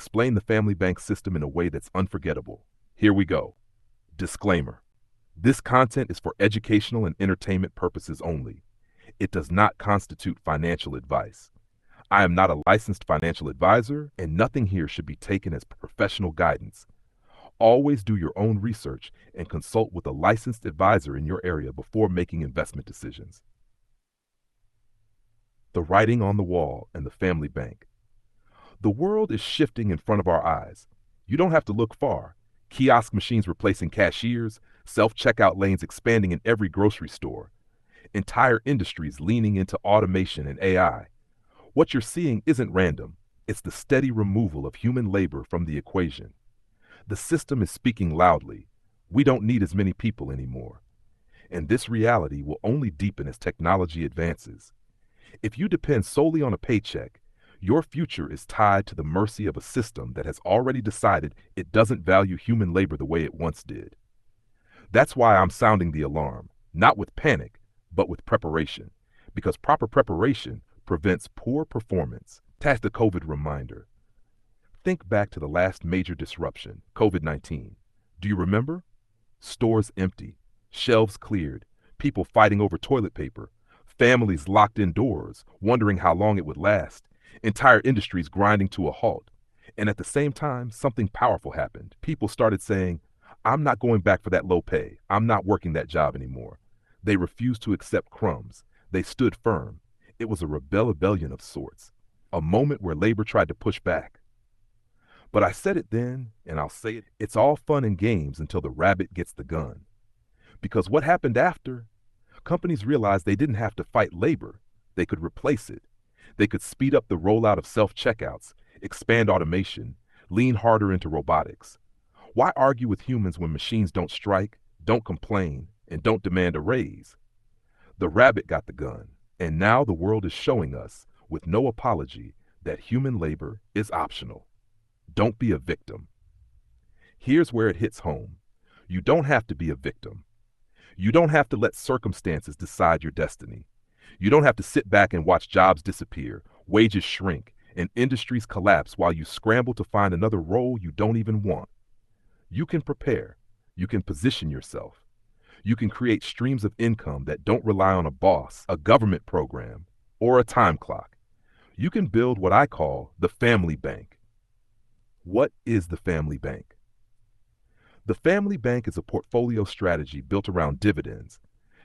explain the family bank system in a way that's unforgettable. Here we go. Disclaimer. This content is for educational and entertainment purposes only. It does not constitute financial advice. I am not a licensed financial advisor, and nothing here should be taken as professional guidance. Always do your own research and consult with a licensed advisor in your area before making investment decisions. The writing on the wall and the family bank. The world is shifting in front of our eyes. You don't have to look far. Kiosk machines replacing cashiers, self-checkout lanes expanding in every grocery store, entire industries leaning into automation and AI. What you're seeing isn't random. It's the steady removal of human labor from the equation. The system is speaking loudly. We don't need as many people anymore. And this reality will only deepen as technology advances. If you depend solely on a paycheck, your future is tied to the mercy of a system that has already decided it doesn't value human labor the way it once did. That's why I'm sounding the alarm, not with panic, but with preparation, because proper preparation prevents poor performance. That's the COVID reminder. Think back to the last major disruption, COVID-19. Do you remember? Stores empty, shelves cleared, people fighting over toilet paper, families locked indoors, wondering how long it would last, entire industries grinding to a halt. And at the same time, something powerful happened. People started saying, I'm not going back for that low pay. I'm not working that job anymore. They refused to accept crumbs. They stood firm. It was a rebellion of sorts, a moment where labor tried to push back. But I said it then, and I'll say it, it's all fun and games until the rabbit gets the gun. Because what happened after? Companies realized they didn't have to fight labor. They could replace it. They could speed up the rollout of self-checkouts, expand automation, lean harder into robotics. Why argue with humans when machines don't strike, don't complain, and don't demand a raise? The rabbit got the gun, and now the world is showing us, with no apology, that human labor is optional. Don't be a victim. Here's where it hits home. You don't have to be a victim. You don't have to let circumstances decide your destiny. You don't have to sit back and watch jobs disappear, wages shrink, and industries collapse while you scramble to find another role you don't even want. You can prepare. You can position yourself. You can create streams of income that don't rely on a boss, a government program, or a time clock. You can build what I call the family bank. What is the family bank? The family bank is a portfolio strategy built around dividends,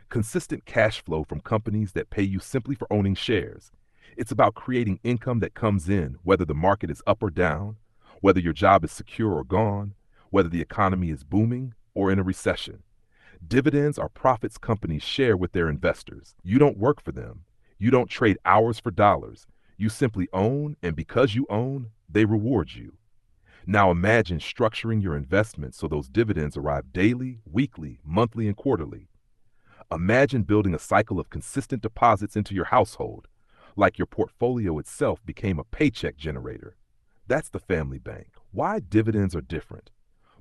consistent cash flow from companies that pay you simply for owning shares. It's about creating income that comes in whether the market is up or down, whether your job is secure or gone, whether the economy is booming or in a recession. Dividends are profits companies share with their investors. You don't work for them. You don't trade hours for dollars. You simply own, and because you own, they reward you. Now imagine structuring your investments so those dividends arrive daily, weekly, monthly, and quarterly. Imagine building a cycle of consistent deposits into your household, like your portfolio itself became a paycheck generator. That's the family bank. Why dividends are different.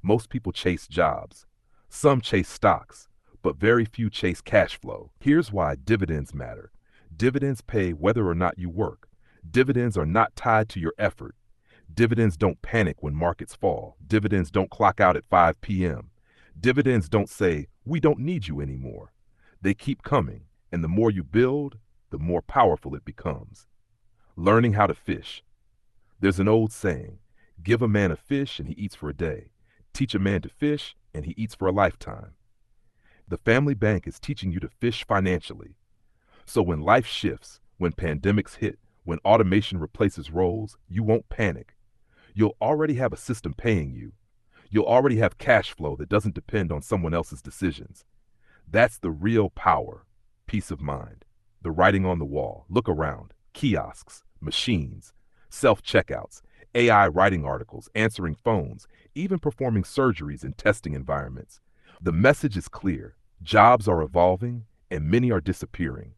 Most people chase jobs. Some chase stocks, but very few chase cash flow. Here's why dividends matter. Dividends pay whether or not you work. Dividends are not tied to your effort. Dividends don't panic when markets fall. Dividends don't clock out at 5 p.m. Dividends don't say, we don't need you anymore. They keep coming, and the more you build, the more powerful it becomes. Learning how to fish. There's an old saying, give a man a fish and he eats for a day. Teach a man to fish and he eats for a lifetime. The family bank is teaching you to fish financially. So when life shifts, when pandemics hit, when automation replaces roles, you won't panic. You'll already have a system paying you. You'll already have cash flow that doesn't depend on someone else's decisions. That's the real power, peace of mind. The writing on the wall. Look around. Kiosks, machines, self-checkouts, AI writing articles, answering phones, even performing surgeries in testing environments. The message is clear. Jobs are evolving, and many are disappearing.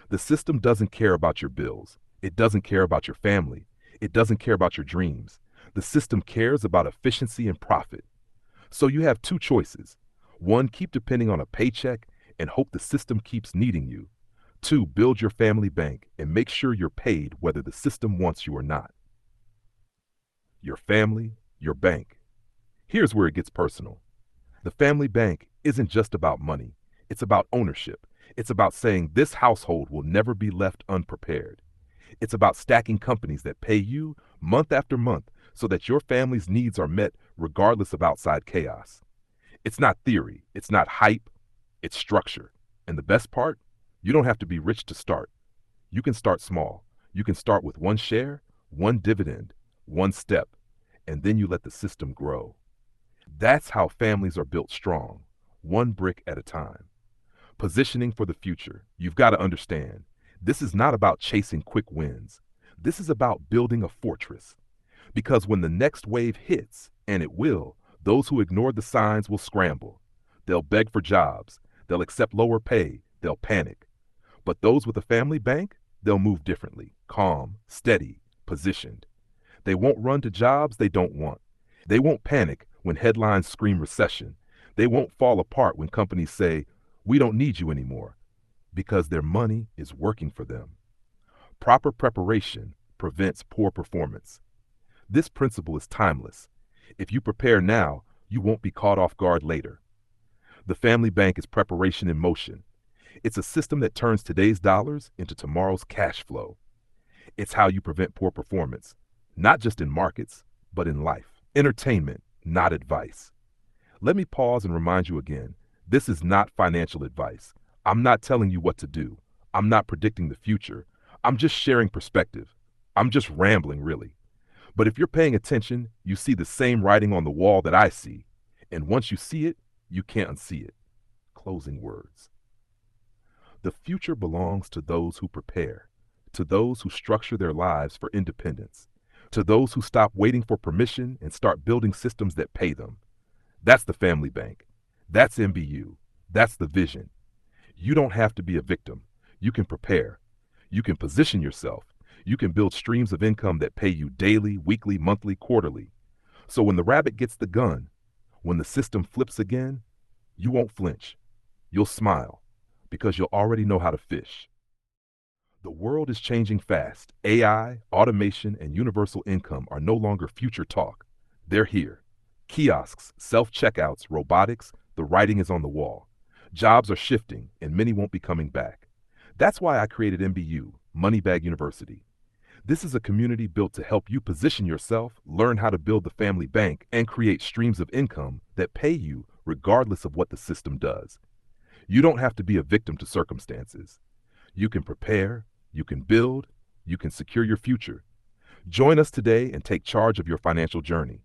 The system doesn't care about your bills. It doesn't care about your family. It doesn't care about your dreams. The system cares about efficiency and profit. So you have two choices. One, keep depending on a paycheck and hope the system keeps needing you. Two, build your family bank and make sure you're paid whether the system wants you or not. your family, your bank. Here's where it gets personal. The family bank isn't just about money, it's about ownership. It's about saying this household will never be left unprepared. It's about stacking companies that pay you month after month so that your family's needs are met regardless of outside chaos. It's not theory, it's not hype, it's structure. And the best part? You don't have to be rich to start. You can start small. You can start with one share, one dividend, one step, and then you let the system grow. That's how families are built strong, one brick at a time. Positioning for the future. You've got to understand, this is not about chasing quick wins. This is about building a fortress. Because when the next wave hits, and it will, those who ignored the signs will scramble. They'll beg for jobs. They'll accept lower pay. They'll panic. But those with a family bank, they'll move differently, calm, steady, positioned. They won't run to jobs they don't want. They won't panic when headlines scream recession. They won't fall apart when companies say, we don't need you anymore, because their money is working for them. Proper preparation prevents poor performance. This principle is timeless. If you prepare now, you won't be caught off guard later. The family bank is preparation in motion. It's a system that turns today's dollars into tomorrow's cash flow. It's how you prevent poor performance, not just in markets, but in life. Entertainment, not advice. Let me pause and remind you again, this is not financial advice. I'm not telling you what to do. I'm not predicting the future. I'm just sharing perspective. I'm just rambling, really. But if you're paying attention, you see the same writing on the wall that I see. And once you see it, you can't unsee it. Closing words. The future belongs to those who prepare, to those who structure their lives for independence, to those who stop waiting for permission and start building systems that pay them. That's the family bank. That's M.B.U. That's the vision. You don't have to be a victim. You can prepare. You can position yourself. You can build streams of income that pay you daily, weekly, monthly, quarterly. So when the rabbit gets the gun, when the system flips again, you won't flinch. You'll smile because you'll already know how to fish. The world is changing fast. AI, automation, and universal income are no longer future talk. They're here. Kiosks, self-checkouts, robotics, the writing is on the wall. Jobs are shifting, and many won't be coming back. That's why I created M.B.U, Moneybag University. This is a community built to help you position yourself, learn how to build the family bank, and create streams of income that pay you regardless of what the system does. You don't have to be a victim to circumstances. You can prepare, you can build, you can secure your future. Join us today and take charge of your financial journey.